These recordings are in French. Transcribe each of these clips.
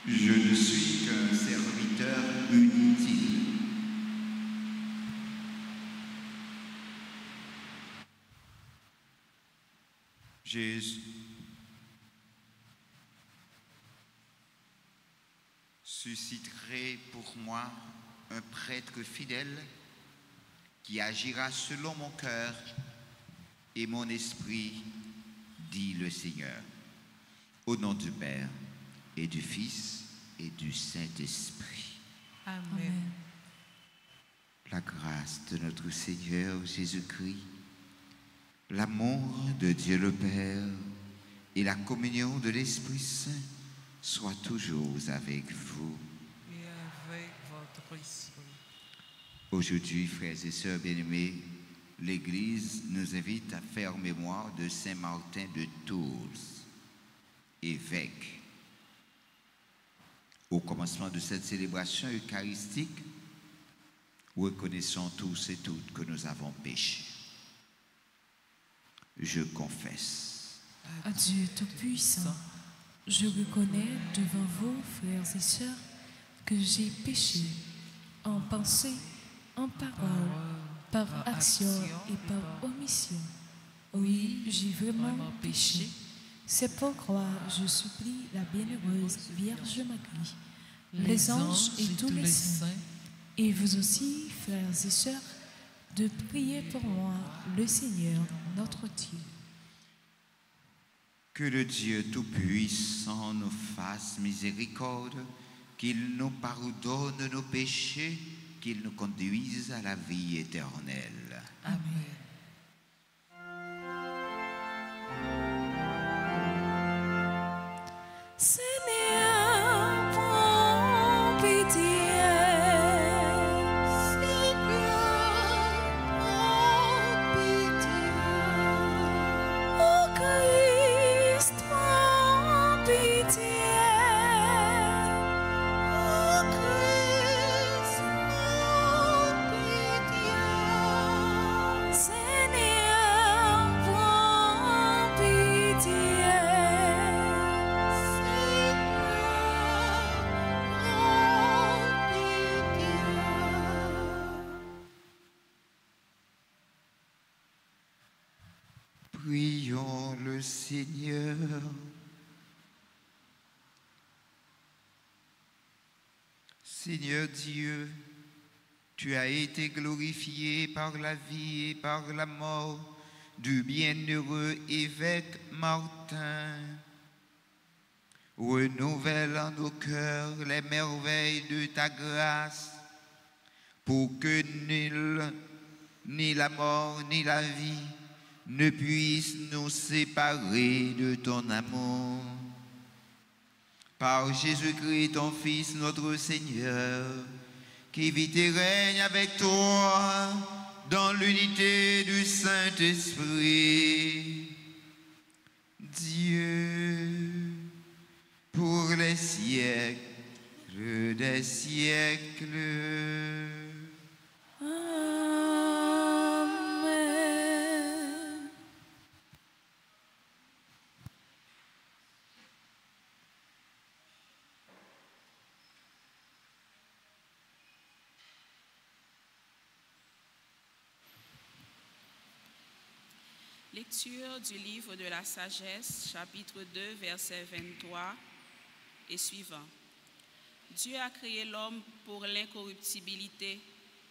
Je ne suis qu'un serviteur inutile. Jésus, susciterai pour moi un prêtre fidèle qui agira selon mon cœur et mon esprit, dit le Seigneur. Au nom du Père et du Fils et du Saint-Esprit. Amen. La grâce de notre Seigneur Jésus-Christ, l'amour de Dieu le Père et la communion de l'Esprit Saint soient toujours avec vous. Et avec votre esprit. Aujourd'hui, frères et sœurs bien-aimés, l'Église nous invite à faire mémoire de Saint Martin de Tours, évêque. Au commencement de cette célébration eucharistique, reconnaissons tous et toutes que nous avons péché. Je confesse. À Dieu Tout-Puissant, je reconnais devant vous, frères et sœurs, que j'ai péché en pensée, en parole, par action et par omission. Oui, j'ai vraiment péché. C'est pourquoi je supplie la bienheureuse Vierge Marie, les anges et tous les saints, et vous aussi, frères et sœurs, de prier pour moi, le Seigneur, notre Dieu. Que le Dieu Tout-Puissant nous fasse miséricorde, qu'il nous pardonne nos péchés, qu'il nous conduise à la vie éternelle. Amen. Seigneur, prends pitié. Seigneur, prends pitié. Ô Christ, prends pitié. Ô Christ, prends pitié. Seigneur, prends pitié. Prions le Seigneur. Seigneur Dieu, tu as été glorifié par la vie et par la mort du bienheureux évêque Martin. Renouvelle en nos cœurs les merveilles de ta grâce, pour que nul, ni la mort, ni la vie, ne puissent nous séparer de ton amour. Par Jésus-Christ, ton Fils, notre Seigneur, qui vit et règne avec toi dans l'unité du Saint-Esprit, Dieu, pour les siècles des siècles. Amen. Lecture du livre de la sagesse, chapitre 2, verset 23 et suivant. Dieu a créé l'homme pour l'incorruptibilité.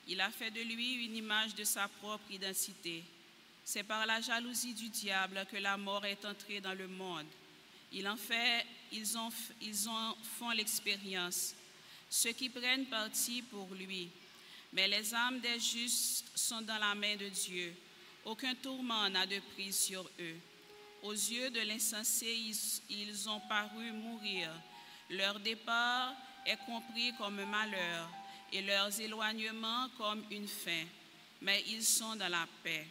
Il a fait de lui une image de sa propre identité. C'est par la jalousie du diable que la mort est entrée dans le monde. Ils en font l'expérience, ceux qui prennent parti pour lui. Mais les âmes des justes sont dans la main de Dieu. Aucun tourment n'a de prise sur eux. Aux yeux de l'insensé, ils ont paru mourir. Leur départ est compris comme un malheur et leurs éloignements comme une fin. Mais ils sont dans la paix.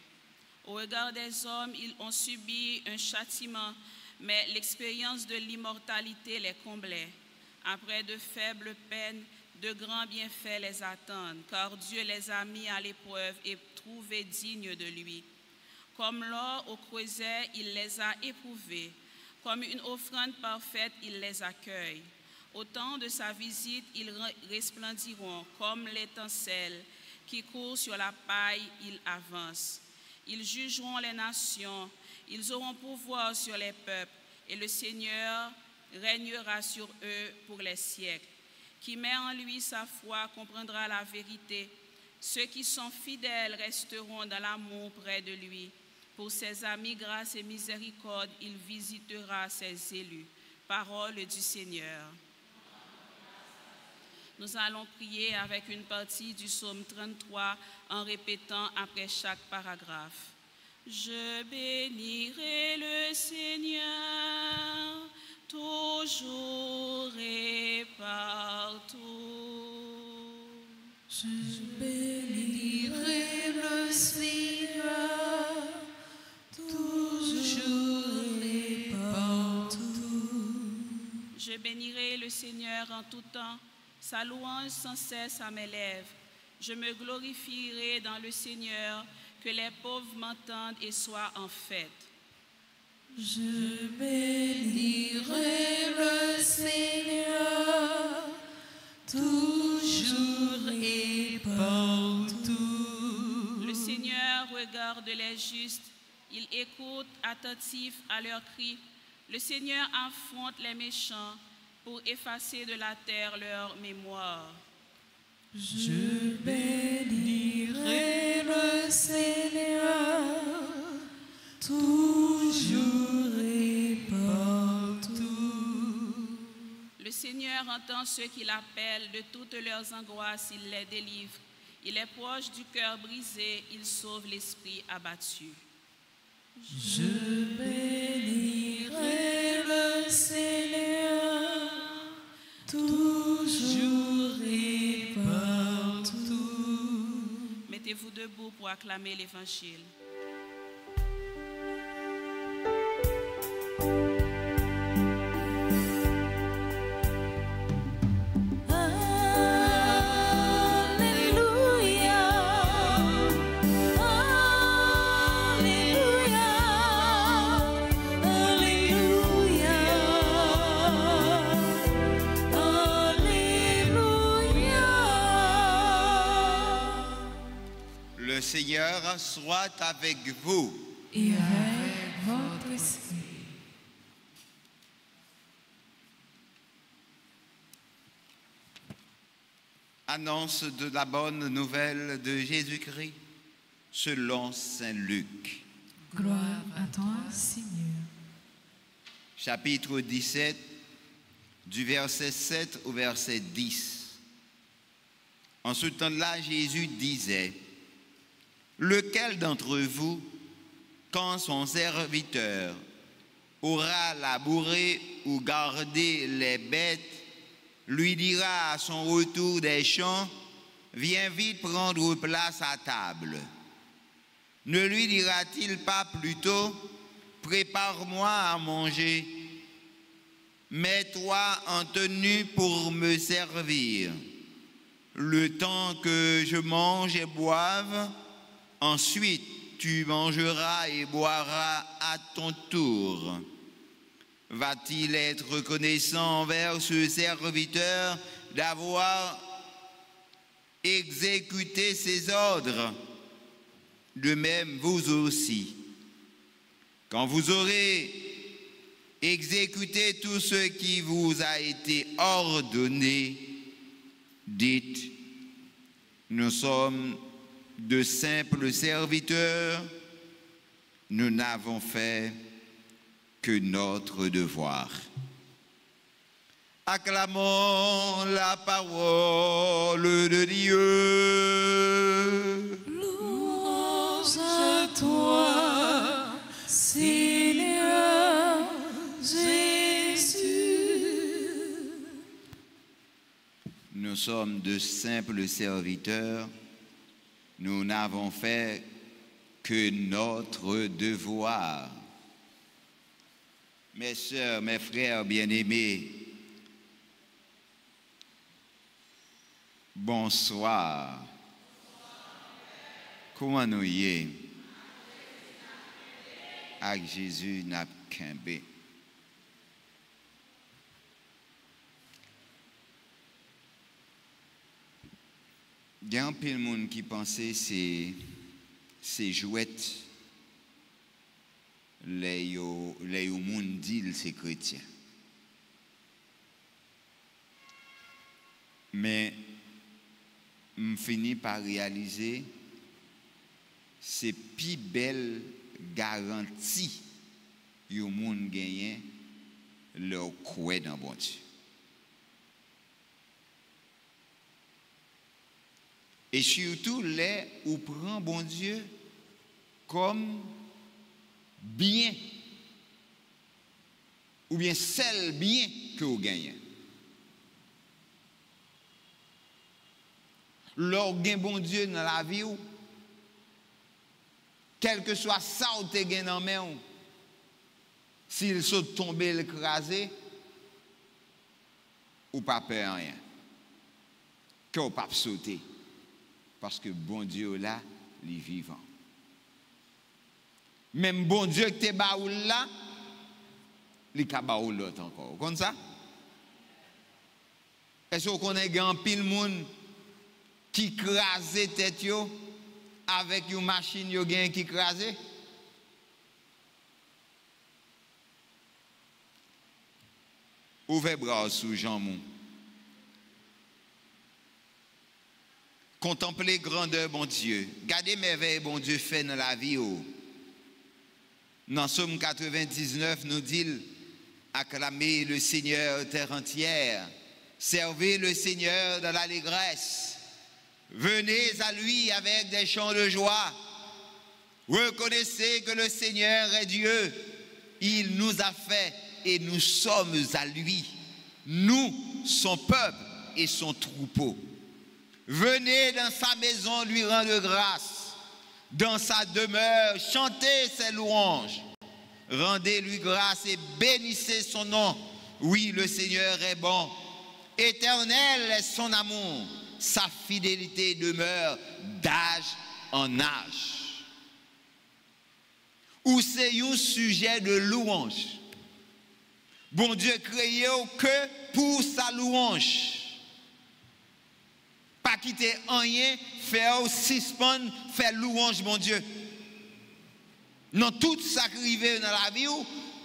Au regard des hommes, ils ont subi un châtiment, mais l'expérience de l'immortalité les comblait. Après de faibles peines, de grands bienfaits les attendent, car Dieu les a mis à l'épreuve et trouvés dignes de lui. Comme l'or au creuset, il les a éprouvés. Comme une offrande parfaite, il les accueille. Au temps de sa visite, ils resplendiront comme l'étincelle qui court sur la paille, ils avancent. Ils jugeront les nations, ils auront pouvoir sur les peuples, et le Seigneur régnera sur eux pour les siècles. Qui met en lui sa foi comprendra la vérité. Ceux qui sont fidèles resteront dans l'amour près de lui. Pour ses amis, grâce et miséricorde, il visitera ses élus. Parole du Seigneur. Nous allons prier avec une partie du psaume 33 en répétant après chaque paragraphe. Je bénirai le Seigneur toujours et partout. Je bénirai le Seigneur toujours et partout. Je bénirai le Seigneur en tout temps, sa louange sans cesse à mes lèvres. Je me glorifierai dans le Seigneur, que les pauvres m'entendent et soient en fête. Je bénirai le Seigneur toujours et partout. Le Seigneur regarde les justes, il écoute attentif à leurs cris. Le Seigneur affronte les méchants pour effacer de la terre leur mémoire. Je bénirai le Seigneur toujours et partout. Le Seigneur entend ceux qui l'appellent, de toutes leurs angoisses, il les délivre. Il est proche du cœur brisé, il sauve l'esprit abattu. Je bénirai le Seigneur toujours et partout. Mettez-vous debout pour acclamer l'Évangile. Le Seigneur soit avec vous. Et avec votre esprit. Annonce de la bonne nouvelle de Jésus-Christ selon saint Luc. Gloire à toi, Seigneur. Chapitre 17, du verset 7 au verset 10. En ce temps-là, Jésus disait: lequel d'entre vous, quand son serviteur aura labouré ou gardé les bêtes, lui dira à son retour des champs: viens vite prendre place à table? Ne lui dira-t-il pas plutôt: prépare-moi à manger, mets-toi en tenue pour me servir, le temps que je mange et boive? Ensuite, tu mangeras et boiras à ton tour. Va-t-il être reconnaissant envers ce serviteur d'avoir exécuté ses ordres? De même, vous aussi, quand vous aurez exécuté tout ce qui vous a été ordonné, dites: nous sommes de simples serviteurs, nous n'avons fait que notre devoir. Acclamons la parole de Dieu. Louange à toi, Seigneur Jésus. Nous sommes de simples serviteurs, nous n'avons fait que notre devoir. Mes sœurs, mes frères bien-aimés, bonsoir. Comment nous y est? Avec Jésus n'a qu'un bé. Il y a un peu de monde qui pensait c'est jouette les monde dit c'est chrétien. Mais je finis par réaliser c'est plus belle garantie que le monde gagne leur croix dans bon Dieu. Et surtout, les où prend bon Dieu comme bien, ou bien seul bien que vous gagnez. Leur gain bon Dieu dans la vie, quel que soit ça ou te gain dans la main, s'il saute tomber, l'écraser, ou pas peur rien. Que ou pas sauter. Parce que bon Dieu là, il est vivant. Même bon Dieu qui te baoul là, il est baoul l'autre encore. Comme ça? Est-ce qu'on connaît un pile monde qui crase tête yo avec une machine yo gen qui crase? Ouvrez bras sous Jean Mou. Contemplez grandeur, bon Dieu. Gardez merveille, bon Dieu, fait dans la vie. Dans Somme 99, nous dit acclamez le Seigneur terre entière. Servez le Seigneur dans l'allégresse. Venez à lui avec des chants de joie. Reconnaissez que le Seigneur est Dieu. Il nous a fait et nous sommes à lui. Nous, son peuple et son troupeau. Venez dans sa maison lui rendre grâce. Dans sa demeure, chantez ses louanges. Rendez-lui grâce et bénissez son nom. Oui, le Seigneur est bon. Éternel est son amour. Sa fidélité demeure d'âge en âge. Ou c'est un sujet de louange. Bon Dieu créé que pour sa louange. Pas quitter rien, faire suspendre, faire louange, mon Dieu. Non, tout ça qui arrive dans la vie,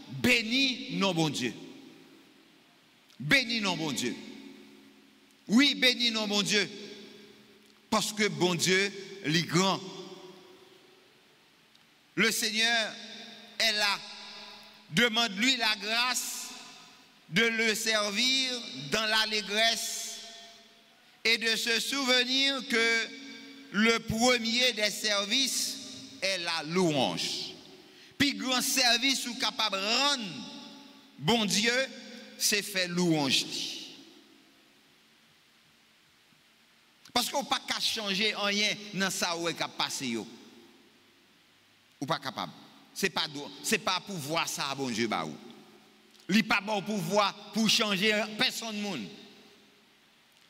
bénis non, bon Dieu. Bénis non, bon Dieu. Oui, bénis non, bon Dieu. Parce que bon Dieu, il est grand. Le Seigneur est là. Demande-lui la grâce de le servir dans l'allégresse et de se souvenir que le premier des services est la louange. Puis grand service ou capable de rendre bon Dieu, c'est faire louange. Parce qu'on pas qu'à changer rien dans ça où est qu'à passer ou pas capable. C'est pas pouvoir ça bon Dieu ba ou. Li pas bon pouvoir pour changer personne monde.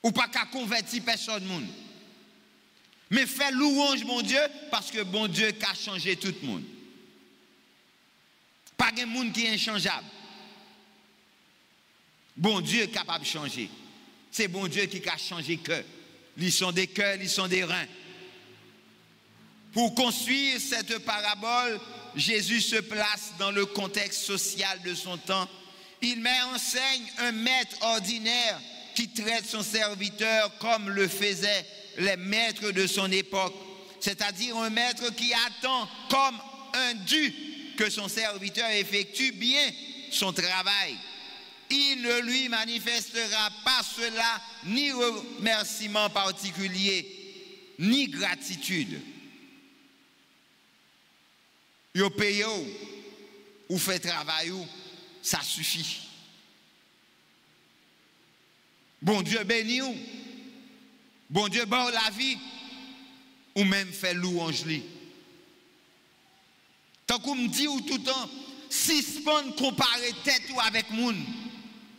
Ou pas qu'à convertir personne monde. Mais faire louange mon Dieu parce que bon Dieu qu'a changé tout le monde. Pas de monde qui est inchangeable. Bon Dieu est capable de changer. C'est bon Dieu qui a changé cœur. Ils sont des cœurs, ils sont des reins. Pour construire cette parabole, Jésus se place dans le contexte social de son temps. Il met en scène un maître ordinaire qui traite son serviteur comme le faisaient les maîtres de son époque. C'est-à-dire un maître qui attend comme un dû que son serviteur effectue bien son travail. Il ne lui manifestera pas cela ni remerciement particulier, ni gratitude. Yo paye ou fait travail ou ça suffit. Bon Dieu bénit ou. Bon Dieu bon la vie ou même fait louange li. Tant qu'on me dit ou tout le temps si spon comparer tête ou avec moun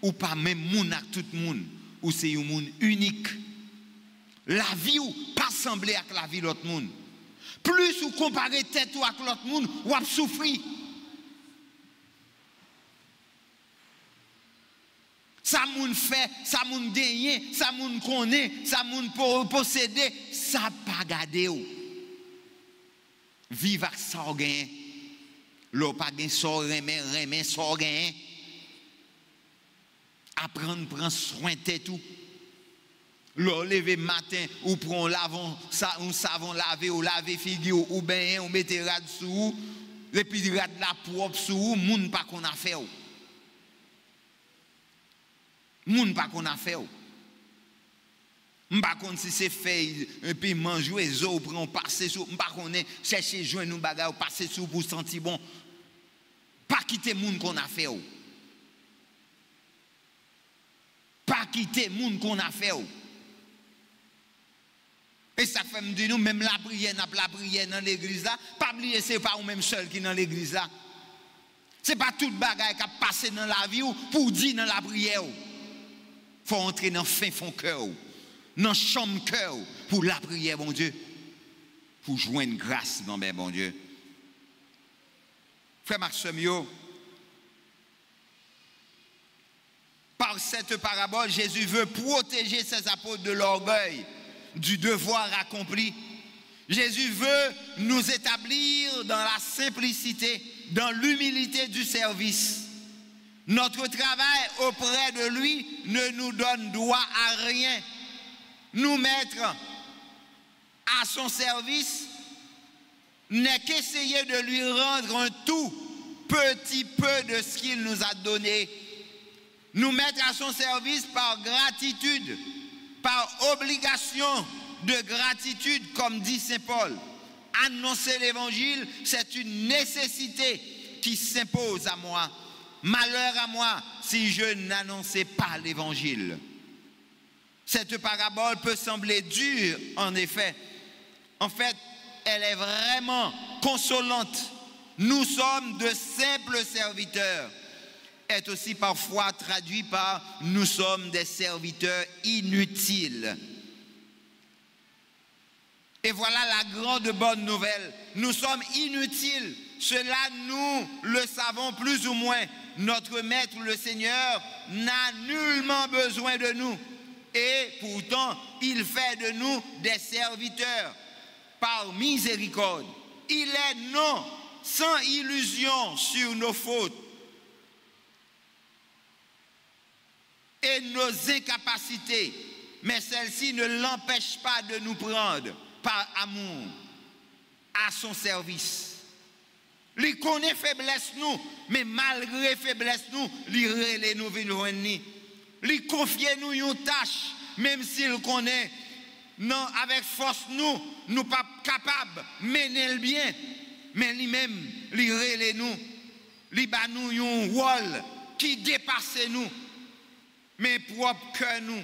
ou pas même moun avec tout moun ou c'est un moun unique. La vie ou pas semblé avec la vie de l'autre moun. Plus ou comparer tête ou avec l'autre moun ou a souffrir. Ça moun fait, ça moun gagné, ça moun connaît, ça moun posséder, ça pas garder ou. Vivre avec ça gain. L'eau pas gain ça remet ça gain. Apprendre prendre soin de tout. L'eau lever matin ou prend un savon lavé ou laver figure ou ben ou mettre rad sous et puis rad la propre sous moun pas qu'on a fait. Moun pas qu'on a fait. M'pa konn si c'est fait un peu manger les os prend passer sous m'pa konn chercher joindre nous bagarre passer sous pour sentir bon pas quitter moun qu'on a fait pas quitter moun qu'on a fait et ça fait me dire nous même la prière dans l'église là pas oublier c'est pas ou même seul qui dans l'église là c'est pas toute bagaille qui a passé dans la vie ou pour dire dans la prière faut entrer dans fin fond cœur dans chambre cœur pour la prière, bon Dieu, pour joindre grâce, bon Dieu. Frère Maxime, par cette parabole, Jésus veut protéger ses apôtres de l'orgueil, du devoir accompli. Jésus veut nous établir dans la simplicité, dans l'humilité du service. Notre travail auprès de lui ne nous donne droit à rien. Nous mettre à son service n'est qu'essayer de lui rendre un tout petit peu de ce qu'il nous a donné. Nous mettre à son service par gratitude, par obligation de gratitude, comme dit Saint Paul. Annoncer l'évangile, c'est une nécessité qui s'impose à moi. Malheur à moi si je n'annonçais pas l'évangile. Cette parabole peut sembler dure, en effet. En fait, elle est vraiment consolante. Nous sommes de simples serviteurs. Est aussi parfois traduit par « nous sommes des serviteurs inutiles ». Et voilà la grande bonne nouvelle. Nous sommes inutiles. Cela, nous le savons plus ou moins. Notre Maître, le Seigneur, n'a nullement besoin de nous. Et pourtant, il fait de nous des serviteurs par miséricorde. Il est non sans illusion sur nos fautes et nos incapacités, mais celles-ci ne l'empêchent pas de nous prendre par amour à son service. Il connaît faiblesse nous, mais malgré faiblesse nous, il relève nous venir. Il confie nous une tâche, même s'il connaît, non, avec force nous pas capables de mener le bien, mais lui-même, il relève nous, il bat nous un rôle qui dépasse nous, mais propre que nous,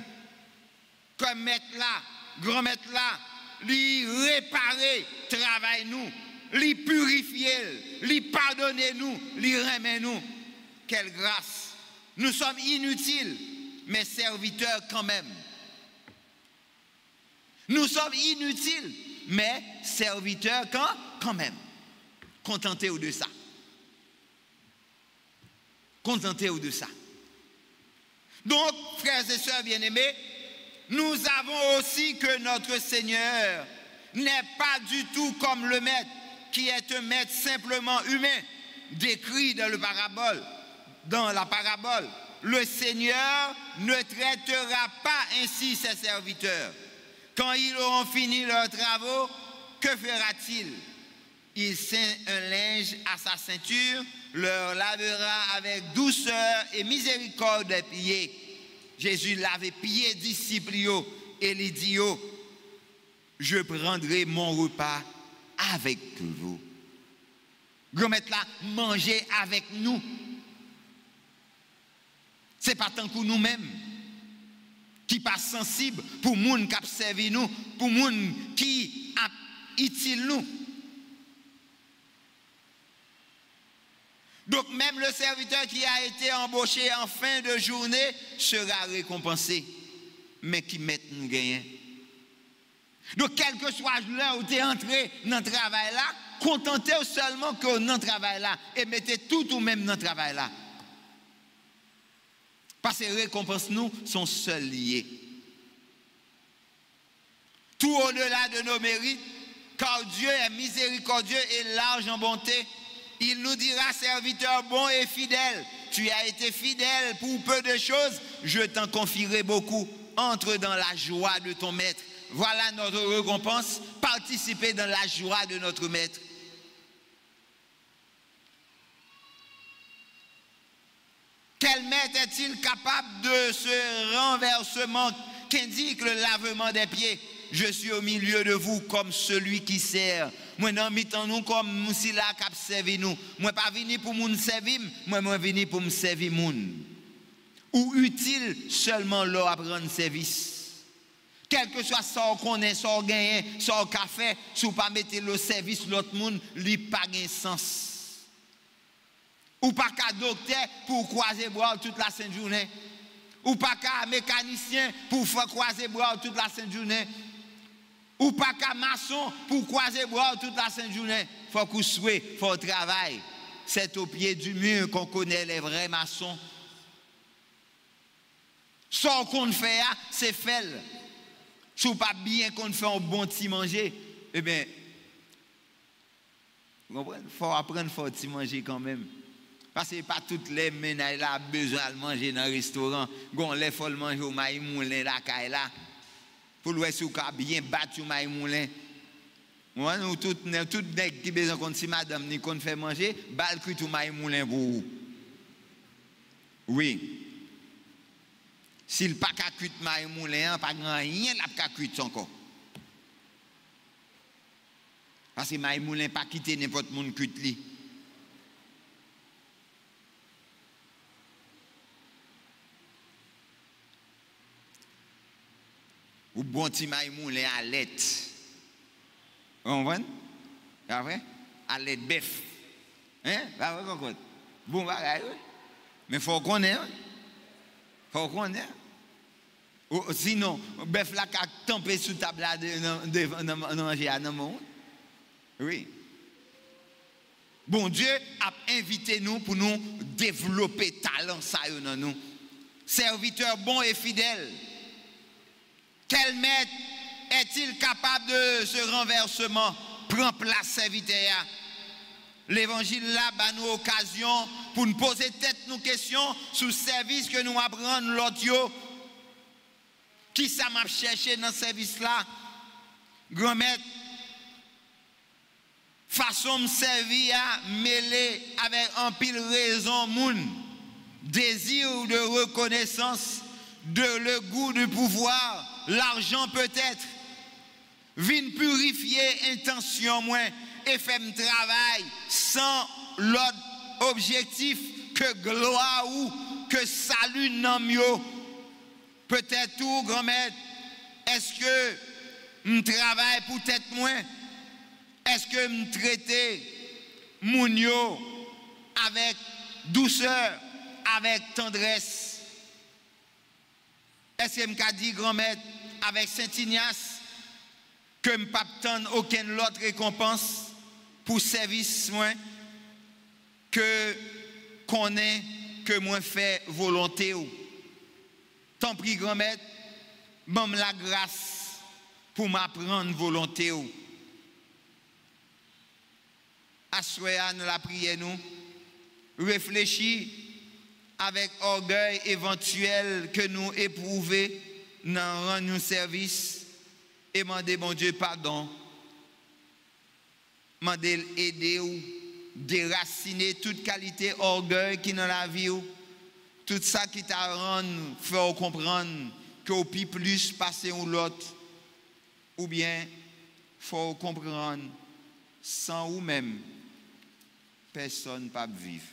comme maître là, grand maître là, il réparer travail nous, il purifier, il pardonner nous, il remet nous. Quelle grâce! Nous sommes inutiles, mais serviteurs quand même. Nous sommes inutiles, mais serviteurs quand même. Contentez-vous de ça. Contentez-vous de ça. Donc, frères et sœurs bien-aimés, nous avons aussi que notre Seigneur n'est pas du tout comme le maître, qui est un maître simplement humain, décrit dans la parabole. Le Seigneur ne traitera pas ainsi ses serviteurs. Quand ils auront fini leurs travaux, que fera-t-il? Il ceint un linge à sa ceinture, leur lavera avec douceur et miséricorde les pieds. Jésus lavait pieds disciples et les dit, je prendrai mon repas avec vous. Grand-maître là, manger avec nous. Ce n'est pas tant que nous-mêmes qui pas sensibles pour les gens qui observent nous, pour les gens qui utilisent nous. Donc même le serviteur qui a été embauché en fin de journée sera récompensé, mais qui met nous gagner. Donc quel que soit l'heure où tu es entré dans le travail là, contentez-vous seulement que dans le travail là et mettez tout ou même dans le travail là. Parce que les récompenses nous sont seules liées. Tout tout au-delà de nos mérites, car Dieu est miséricordieux et large en bonté. Il nous dira, serviteur bon et fidèle, tu as été fidèle pour peu de choses, je t'en confierai beaucoup. Entre dans la joie de ton maître. Voilà notre récompense, participer dans la joie de notre maître. Quel maître est-il capable de ce renversement qu'indique le lavement des pieds? Je suis au milieu de vous comme celui qui sert. Moi, non, mettons-nous comme si là, cap servi nous. Moi, pas venu pour nous servir, moi, venu pour me servir moun. Ou utile seulement là à prendre service. Quel que soit ça qu'on ait, ça gagné, ça café, si vous pas mettre le service l'autre monde, lui pas gain sens. Ou pas qu'à docteur pour croiser boire toute la sainte journée. Ou pas qu'à mécanicien pour faire croiser boire toute la sainte journée. Ou pas qu'à maçon pour croiser boire toute la sainte journée. Faut qu'on souhaite, faut travailler. C'est au pied du mur qu'on connaît les vrais maçons. Ce qu'on fait, c'est faire. Si pas bien qu'on fait un bon petit manger, eh bien, vous comprenez? Il faut apprendre à faire manger quand même. Parce que pas toutes les ménages là besoin de manger dans le restaurant. Gon les faut manger au maïs moulin la caille là. Pour le si bien battu au maïs moulin. Moi nous tout nèg qui besoin qu'on si madame ni qu'on fait manger, bal cuit au maïs moulin pour vous. Oui. S'il pas qu'à cuit maïs moulin, pas grand rien la qu'à cuit encore. Parce que maïs moulin pas quitter n'importe monde cuit li. Ou bon petit maïs moulin à lait. Vous comprenez? Après, à lait bœuf. Hein? Bon bagage. Mais faut qu'on ait. Faut qu'on ait. Sinon, bœuf là qui a tempé sous table là de manger à nos. Oui. Bon Dieu a invité nous pour nous développer talent ça dans nous. Serviteur bon et fidèle. Quel maître est-il capable de ce renversement? Prend place, serviteur. L'évangile là, bah, nous occasion pour nous poser tête nos questions sur le service que nous apprenons l'autre. Qui ça m'a cherché dans ce service là? Grand maître, façon de servir à mêler avec un pile raison, moun, désir de reconnaissance, de le goût du pouvoir. L'argent peut-être vient purifier intention moins et fait un travail sans l'autre objectif que gloire ou que salut non mieux. Peut-être tout grand-mère, est-ce que je travaille pour être moins? Est-ce que je traite mon yo avec douceur, avec tendresse? Est-ce que je dis grand-mère avec Saint-Ignace que je ne pas attendre aucune autre récompense pour service moins que qu'on ait que moi fait volonté ou. Tant pis grand-mère, donne la grâce pour m'apprendre volonté ou. Assoya nous la prière nous, réfléchis avec orgueil éventuel que nous éprouvons dans rendre nous service et demander bon Dieu pardon. Demander aider ou déraciner toute qualité orgueil qui dans la vie ou tout ça qui t'a rendu faire comprendre que au pire plus passer ou l'autre ou bien faut comprendre sans ou même personne pas vivre.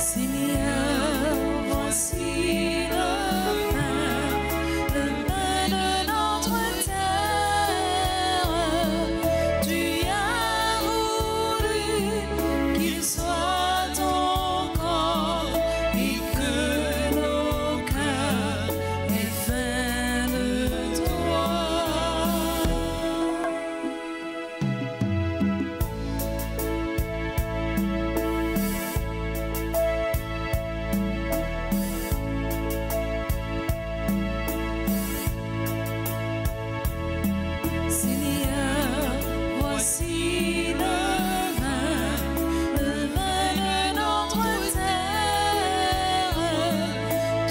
Seigneur, voici le pain de notre terre. Tu as voulu qu'il soit ton corps et que nos cœurs aient faim de toi. Seigneur, voici le vin de notre terre.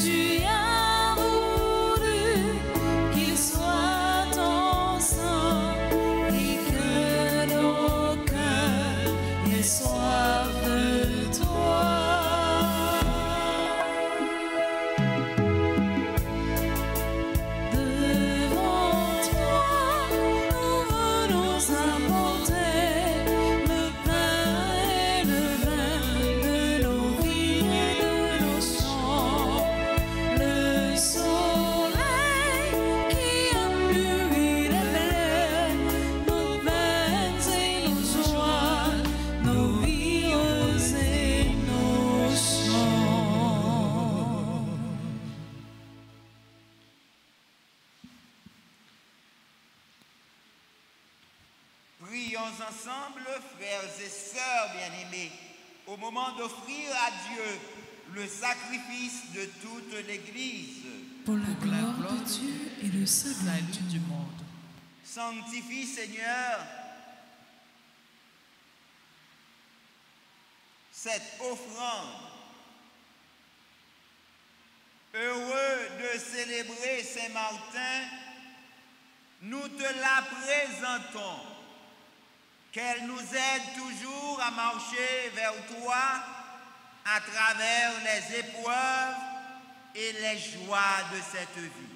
Tu as voulu qu'il soit ton sang et que nos cœurs aient soif de toi. Devant toi, nous venons apporter le pain et le vin de nos vies et de nos champs. Le soleil qui a mûri les blés, nos peines et nos joies, nos vies et nos chants. Prions ensemble, frères et sœurs bien-aimés, au moment d'offrir à Dieu le sacrifice de toute l'Église. Pour la gloire de Dieu et le salut Salut du monde. Sanctifie, Seigneur, cette offrande. Heureux de célébrer Saint-Martin, nous te la présentons. Qu'elle nous aide toujours à marcher vers toi à travers les épreuves et les joies de cette vie.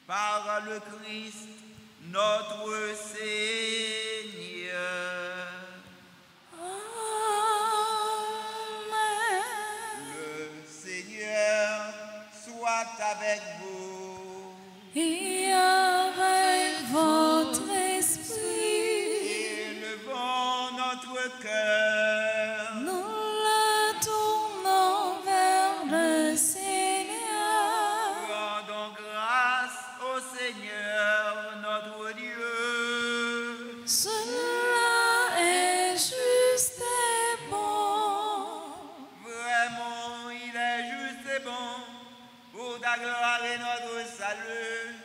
Par le Christ, notre Seigneur. Amen. Le Seigneur soit avec vous. Et avec votre esprit, Élevons notre cœur. nous le tournons vers le Seigneur. Rendons grâce au Seigneur notre Dieu. Cela est juste et bon. Vraiment, il est juste et bon pour ta gloire et notre salut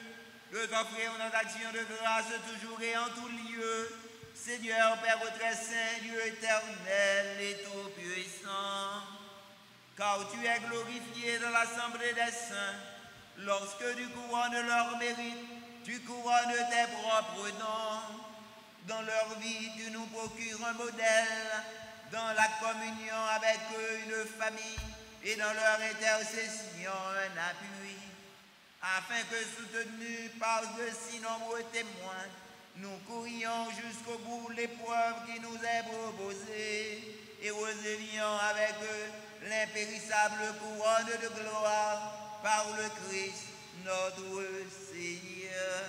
de t'offrir notre action de grâce toujours et en tout lieu. Seigneur, Père très saint, Dieu éternel et tout-puissant, car tu es glorifié dans l'assemblée des saints, lorsque tu couronnes leur mérite, tu couronnes tes propres noms. Dans leur vie, tu nous procures un modèle, dans la communion avec eux, une famille, et dans leur intercession, un appui, afin que, soutenus par de si nombreux témoins, nous courions jusqu'au bout l'épreuve qui nous est proposée et recevions avec eux l'impérissable couronne de gloire par le Christ notre Seigneur.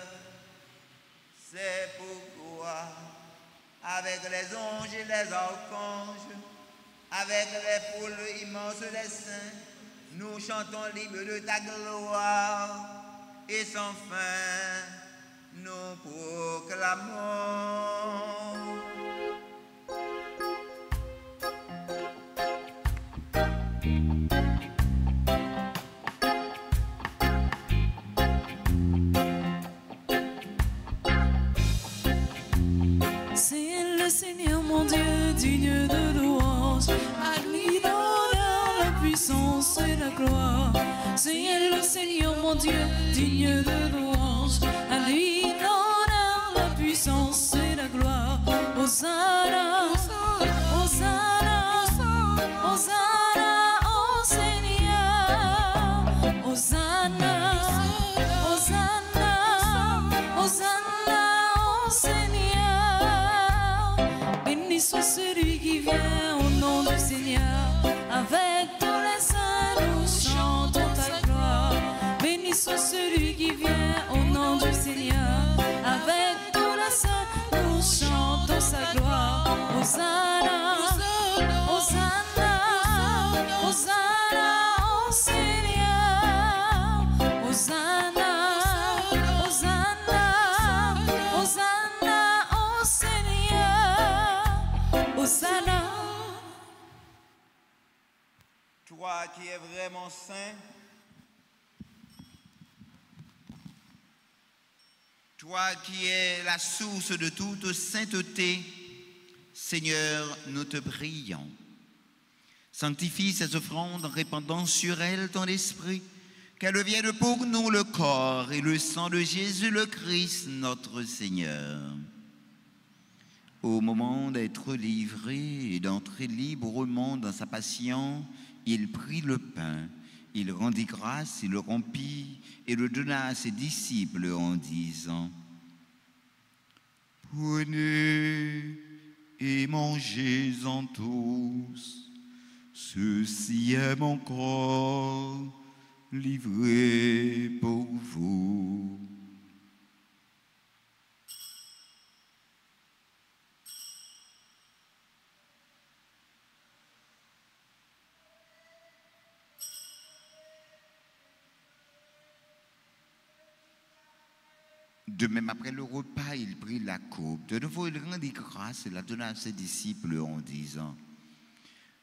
C'est pourquoi, avec les anges et les archanges, avec les foules immenses des saints, nous chantons l'hymne de ta gloire et sans fin nous proclamons. C'est le Seigneur mon Dieu, digne de louange, à lui l'honneur, la puissance et la gloire. C'est le Seigneur mon Dieu, digne de louange, à lui l'honneur, la puissance et la gloire. Hosanna, Hosanna, Hosanna au Seigneur. Hosanna, Hosanna, Hosanna au Seigneur. Béni soit celui qui vient au nom du Seigneur, avec la gloire. Hosanna, Hosanna, Hosanna au Seigneur. Hosanna, Hosanna, Hosanna au Seigneur. Hosanna. Toi qui es vraiment saint, toi qui es la source de toute sainteté, Seigneur, nous te prions. Sanctifie ces offrandes en répandant sur elles ton esprit, qu'elles deviennent pour nous le corps et le sang de Jésus le Christ, notre Seigneur. Au moment d'être livré et d'entrer librement dans sa passion, il prit le pain, il rendit grâce, il le rompit et le donna à ses disciples en disant: Prenez et mangez-en tous, ceci est mon corps livré pour vous. De même, après le repas, il prit la coupe. De nouveau, il rendit grâce et la donna à ses disciples en disant: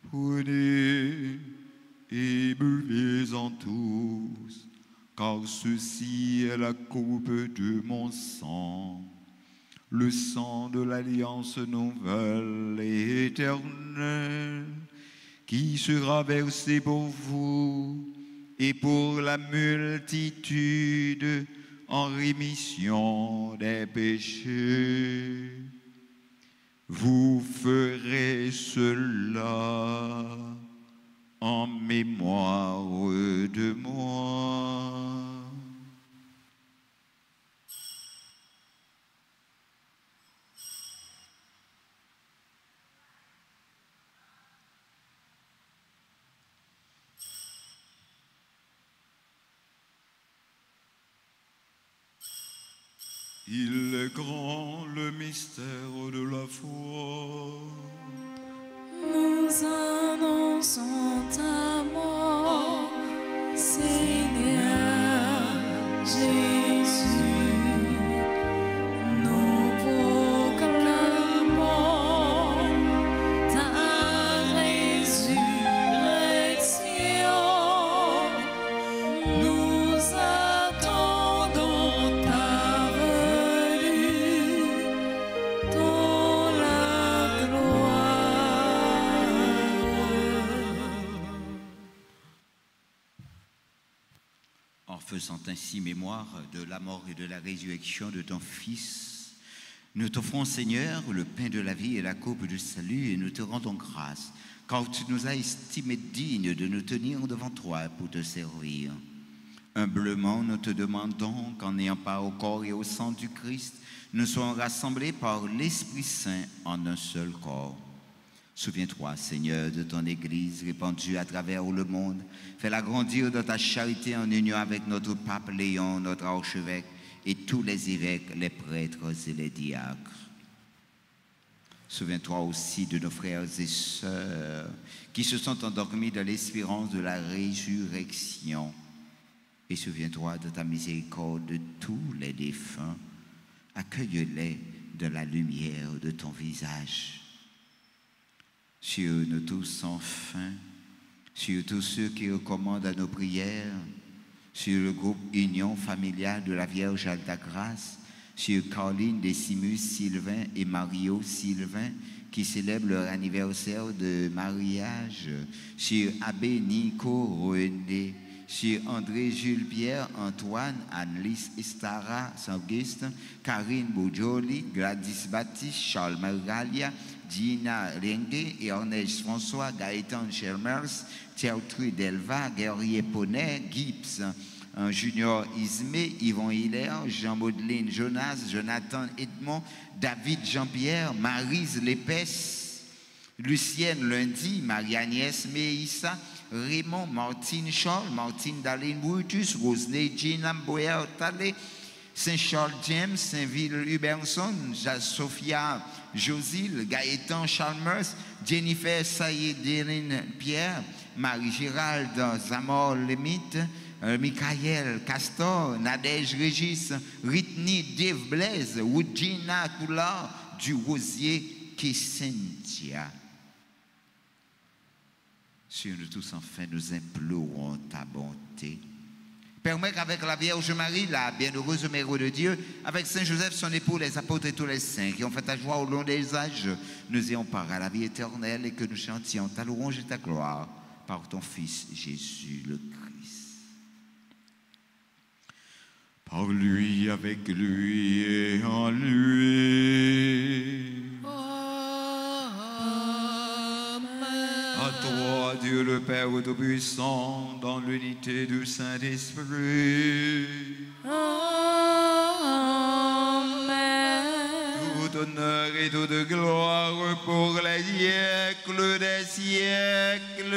Prenez et buvez-en tous, car ceci est la coupe de mon sang, le sang de l'alliance nouvelle et éternelle, qui sera versé pour vous et pour la multitude en rémission des péchés. Vous ferez cela en mémoire de moi. Il est grand le mystère de la foi. Nous annonçons ta mort, Seigneur Jésus. Nous proclamons ta résurrection. Nous attendons ta venue dans la gloire. En faisant ainsi mémoire de la mort et de la résurrection de ton Fils, nous t'offrons, Seigneur, le pain de la vie et la coupe du salut, et nous te rendons grâce, car tu nous as estimés dignes de nous tenir devant toi pour te servir. Humblement, nous te demandons qu'en ayant part au corps et au sang du Christ, nous soyons rassemblés par l'Esprit Saint en un seul corps. Souviens-toi, Seigneur, de ton Église répandue à travers le monde. Fais-la grandir dans ta charité en union avec notre pape Léon, notre archevêque, et tous les évêques, les prêtres et les diacres. Souviens-toi aussi de nos frères et sœurs qui se sont endormis dans l'espérance de la résurrection. Et souviens-toi de ta miséricorde de tous les défunts. Accueille-les de la lumière de ton visage. Sur nous tous enfin, sur tous ceux qui recommandent à nos prières, sur le groupe Union familiale de la Vierge Alta-Grâce, sur Caroline, Décimus, Sylvain et Mario Sylvain, qui célèbrent leur anniversaire de mariage, sur Abbé Nico René, sur André Jules Pierre, Antoine, Annelise Estara, Saint-Augustin, Karine Boudjoli, Gladys Baptiste, Charles Margalia, Gina Lengue et Ernest François, Gaëtan Chelmers, Théotru Delva, Guerrier Poney, Gibbs, Junior Ismé, Yvon Hilaire, Jean-Maudeline Jonas, Jonathan Edmond, David Jean-Pierre, Maryse Lépès, Lucienne Lundi, Marie-Agnès Meissa, Raymond Martine Charles, Martine Daline Brutus, Rosney Jean Boyer Talé, Saint Charles James, Saint-Ville Huberson, Sophia Josil, Gaëtan Chalmers, Jennifer Sayedine Pierre, Marie-Gérald Zamor Lemite, Michael Castor, Nadège Régis, Ritni Dave Blaise, Woodjina Koula, du Rosier Kessentia. Sur nous tous, enfin, nous implorons ta bonté. Permets qu'avec la Vierge Marie, la bienheureuse Mère de Dieu, avec Saint Joseph, son époux, les apôtres et tous les saints qui ont fait ta joie au long des âges, nous ayons part à la vie éternelle et que nous chantions ta louange et ta gloire par ton Fils Jésus le Christ. Par lui, avec lui et en lui. À toi, Dieu le Père Tout-Puissant, dans l'unité du Saint-Esprit. Amen. Tout honneur et toute gloire pour les siècles des siècles.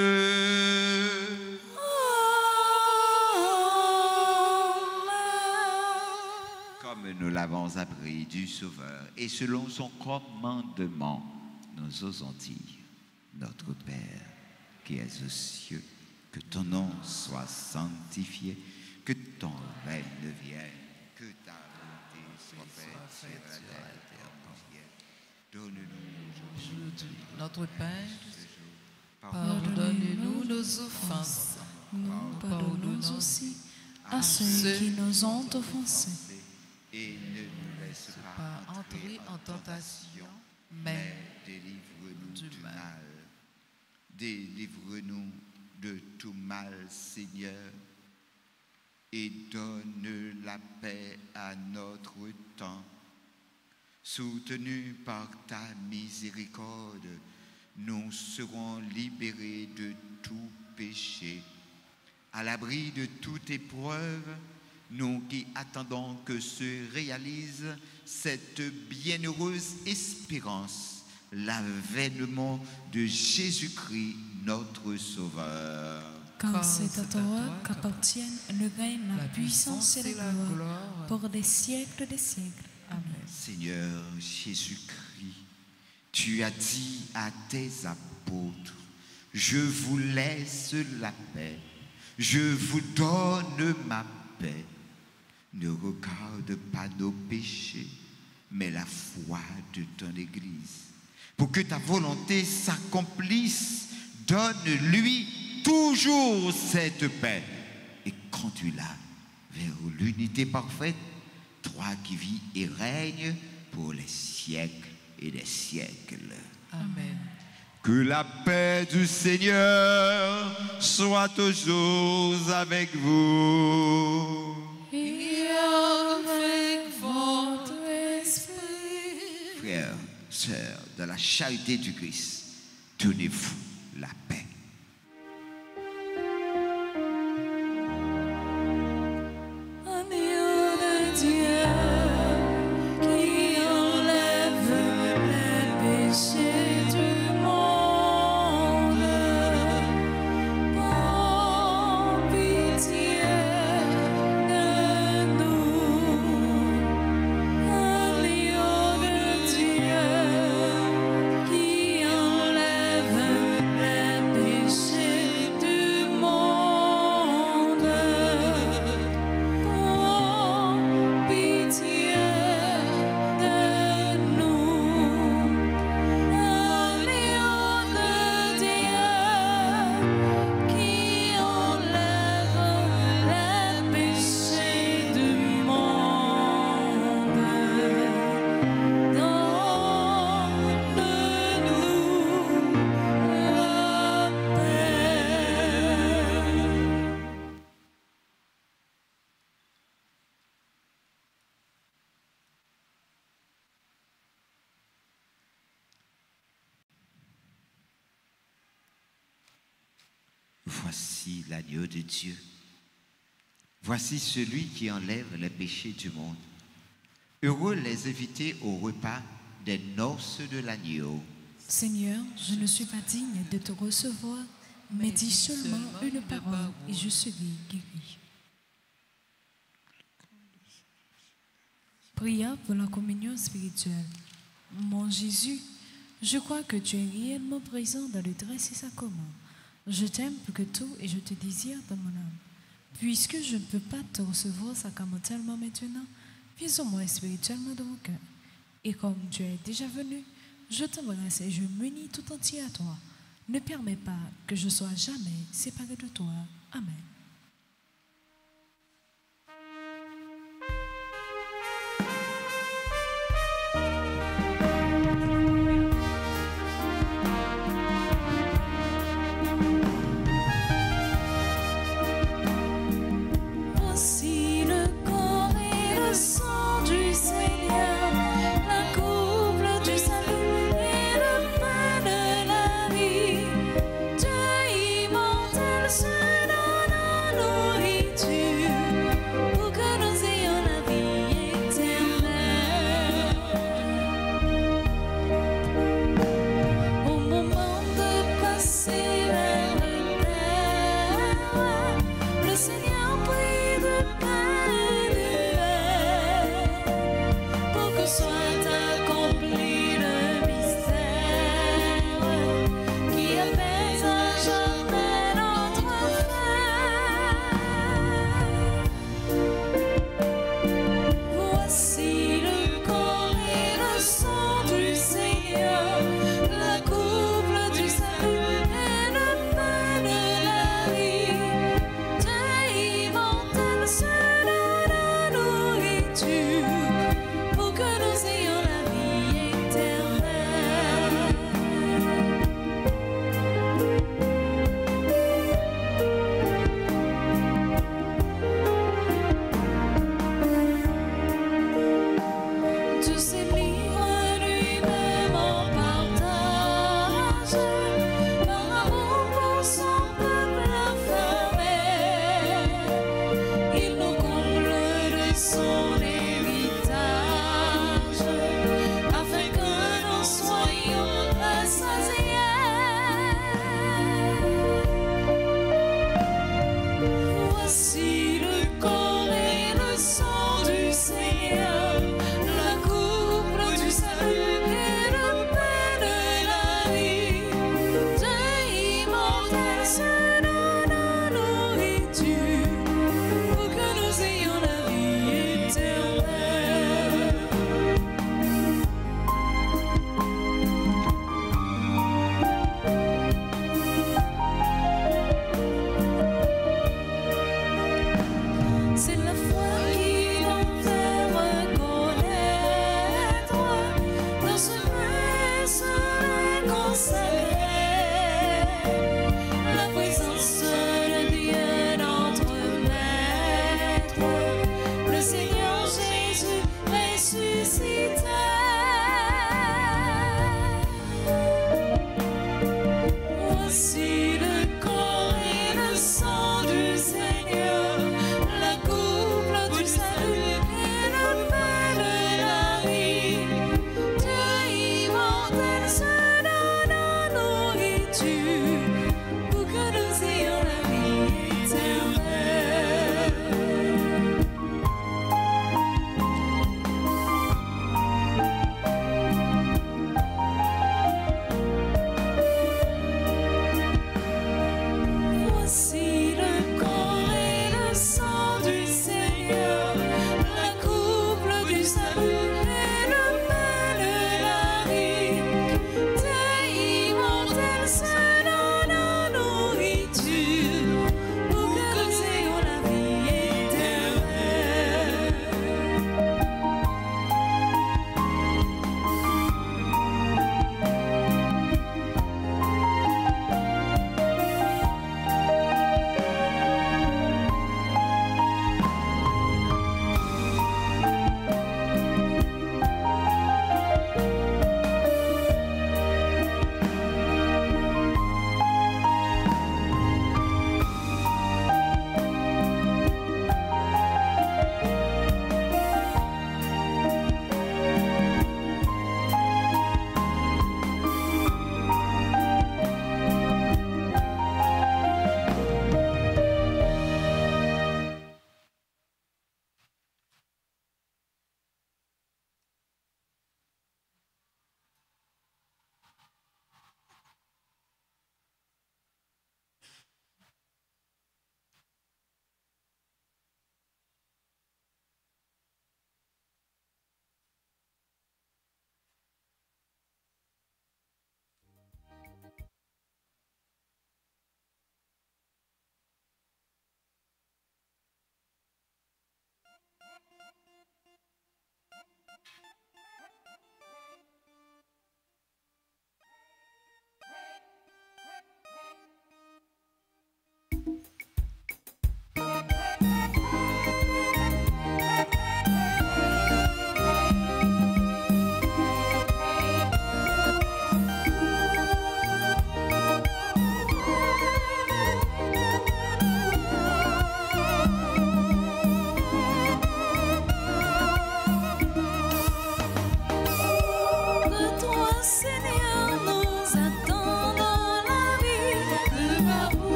Comme nous l'avons appris du Sauveur et selon son commandement, nous osons dire: Notre Père, qui es aux cieux, que ton nom soit sanctifié, que ton règne vienne, que ta volonté soit faite sur la terre entière. Donne-nous aujourd'hui Notre Père, Pardonne-nous pardonne-nous nos offenses. Nous pardonnons aussi à ceux qui nous ont offensés. et ne nous laisse pas Pas entrer en tentation, mais délivre-nous du du mal. mal. Délivre-nous de tout mal, Seigneur, et donne la paix à notre temps. Soutenus par ta miséricorde, nous serons libérés de tout péché. À l'abri de toute épreuve, nous qui attendons que se réalise cette bienheureuse espérance, l'avènement de Jésus-Christ, notre Sauveur. Car c'est à toi qu'appartiennent le règne, la puissance et la gloire pour des siècles des siècles. Amen. Seigneur Jésus-Christ, tu as dit à tes apôtres: je vous laisse la paix, je vous donne ma paix. Ne regarde pas nos péchés, mais la foi de ton Église. Pour que ta volonté s'accomplisse, donne-lui toujours cette paix et conduis-la vers l'unité parfaite, toi qui vis et règnes pour les siècles et des siècles. Amen. Que la paix du Seigneur soit toujours avec vous. Et avec votre esprit. Frères, sœurs, de la charité du Christ, donnez-vous la paix. Agneau de Dieu qui enlève les péchés du monde, prends pitié de nous. Agneau de Dieu qui enlève les péchés du monde, prends pitié de nous. Agneau de Dieu qui enlève les péchés du monde, donne-nous la paix. Voici l'agneau de Dieu. Voici celui qui enlève les péchés du monde. Heureux les invités au repas des noces de l'agneau. Seigneur, je ne suis pas digne de te recevoir, mais dis seulement une parole et je serai guéri. Prière pour la communion spirituelle. Mon Jésus, je crois que tu es réellement présent dans le très saint sacrement. Je t'aime plus que tout et je te désire dans mon âme. Puisque je ne peux pas te recevoir sacramentellement maintenant, viens en moi spirituellement dans mon cœur. Et comme tu es déjà venu, je t'embrasse et je m'unis tout entier à toi. Ne permets pas que je sois jamais séparé de toi. Amen. Voici le corps et le sang du Seigneur, la coupe du salut et le pain de la vie. Dieu immortel se donne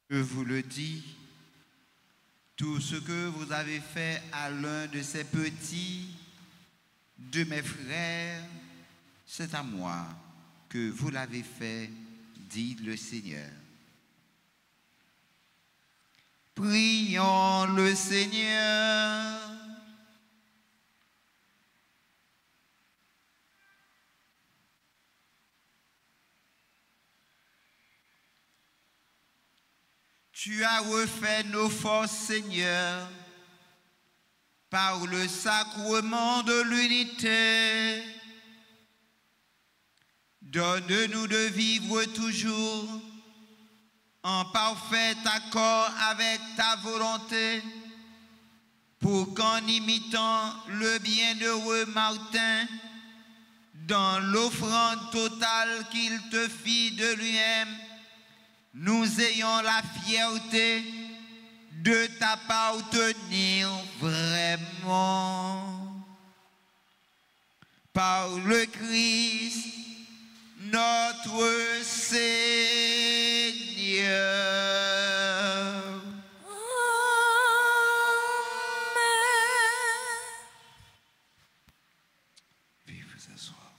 Je vous le dis, tout ce que vous avez fait à l'un de ces petits, de mes frères, c'est à moi que vous l'avez fait, dit le Seigneur. Prions le Seigneur. Tu as refait nos forces, Seigneur, par le sacrement de l'unité. Donne-nous de vivre toujours en parfait accord avec ta volonté, pour qu'en imitant le bienheureux Martin, dans l'offrande totale qu'il te fit de lui-même, nous ayons la fierté de t'appartenir vraiment. Par le Christ, notre Seigneur. Veuillez vous asseoir.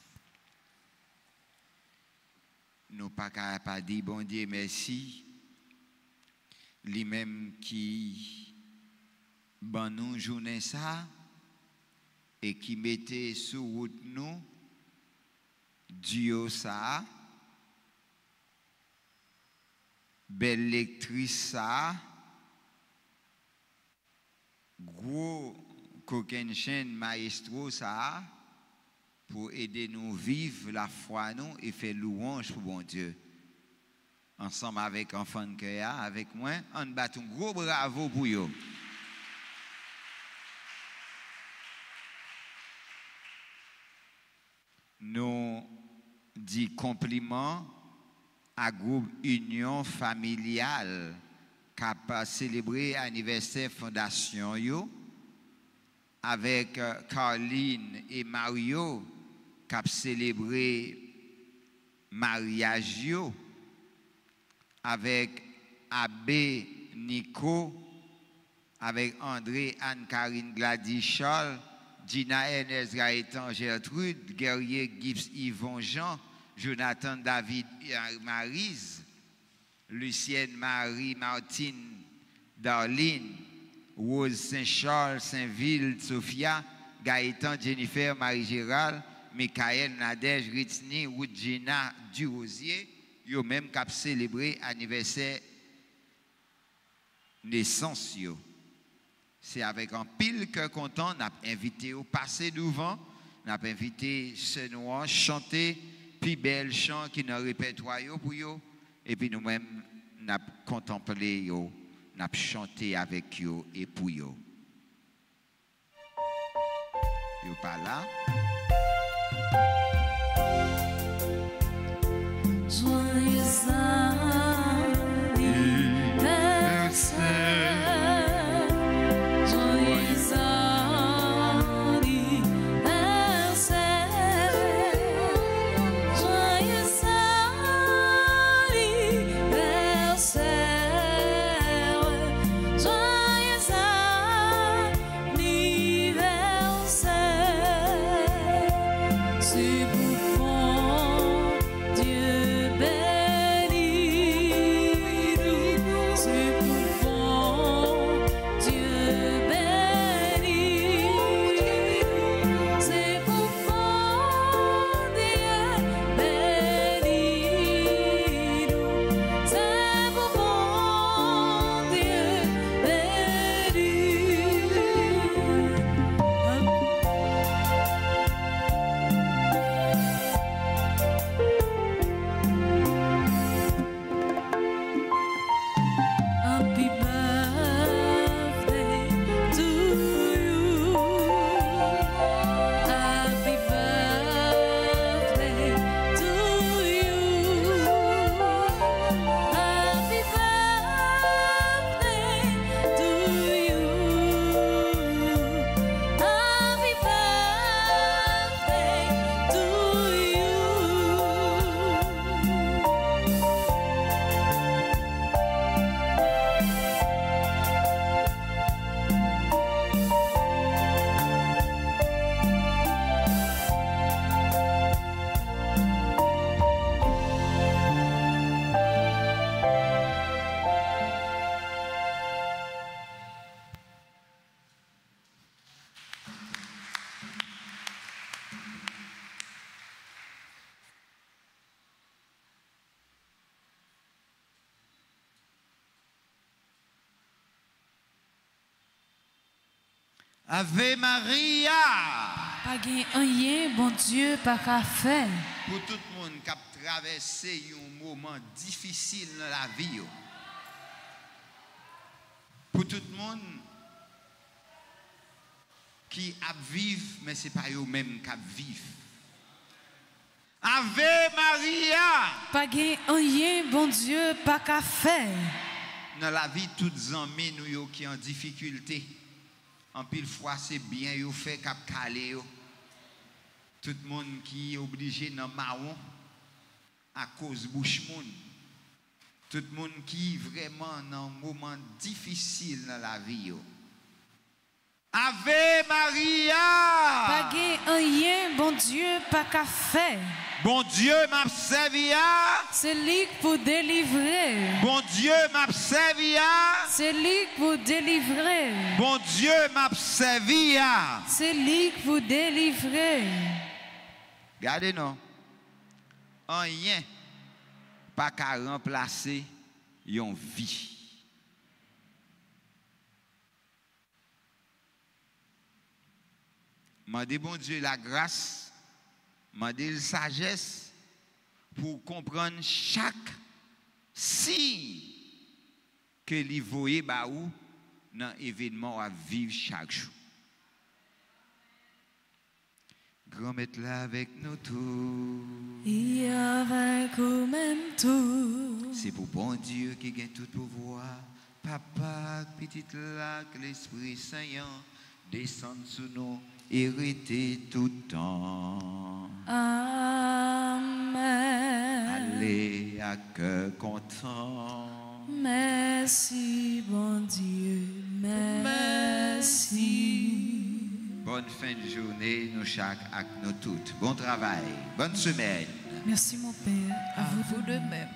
Nous pas qu'à pas dire bon Dieu merci. Lui-même qui ban nous journée ça et qui mettait sur route nous Dieu ça, belle lectrice ça, gros coquin chaîne maestro ça, pour aider nous vivre la foi nous et faire louange pour bon Dieu. Ensemble avec enfant de cœur, avec moi, on bat un gros bravo pour eux. Nous dit compliment à groupe Union Familiale qui a célébré l'anniversaire fondation yo, avec Caroline et Mario qui a célébré mariage yo, avec Abbé Nico, avec André Anne-Karine Gladys Charles, Gina Ernest Gaëtan Gertrude, Guerrier Gibbs Yvon Jean, Jonathan David Maryse, Lucienne Marie Martine Darlene, Rose Saint-Charles Saint-Ville Sophia, Gaëtan Jennifer Marie-Gérald, Michael Nadège Ritini, Woodjina Durosier, yo même qui a célébré anniversaire naissance yo. C'est avec un pile cœur content, on a invité au passer devant, on a invité ce noir chanter puis bel chant qui nous répertoire pour yo et puis nous-mêmes on a contemplé yo, on a chanté avec yo et pour yo. Yo pas là. Joyeux anniversaire. Joyeux anniversaire. Ave Maria. Pas gen rien, bon Dieu, pas qu'à faire. Pour tout le monde qui a traversé un moment difficile dans la vie. Pour tout le monde qui a vivre, mais ce n'est pas eux-mêmes qui vivent. Ave Maria. Pas gen rien, bon Dieu, pas qu'à faire. Dans la vie, toutes les amis nous qui ont en difficulté. En pile fois, c'est bien, yo fait cap calé yo. Tout le monde qui est obligé dans marron à cause bouche moun. Tout le monde qui est vraiment dans un moment difficile dans la vie yo. Ave Maria. Pas gen rien, bon Dieu, pas qu'à faire. Bon Dieu m'a servi. C'est lui pour délivrer. Bon Dieu m'a servi. C'est lui pour délivrer. Bon Dieu m'a servi. C'est lui pour délivrer. Regardez non. Rien pas qu'à remplacer yon vie. Mandez bon Dieu la grâce, mandez la sagesse pour comprendre chaque signe que li voye ba ou dans événement à vivre chaque jour. Grand maître là avec nous tous. Et avec nous-mêmes tout. C'est pour bon Dieu qui gagne tout pouvoir. Papa, petite là, que l'Esprit Saint descende sous nous. Hérité tout le temps. Amen. Allez à cœur content. Merci, bon Dieu. Merci. Bonne fin de journée, nous chaque, à nous toutes. Bon travail, bonne semaine. Merci, mon Père. À vous de même.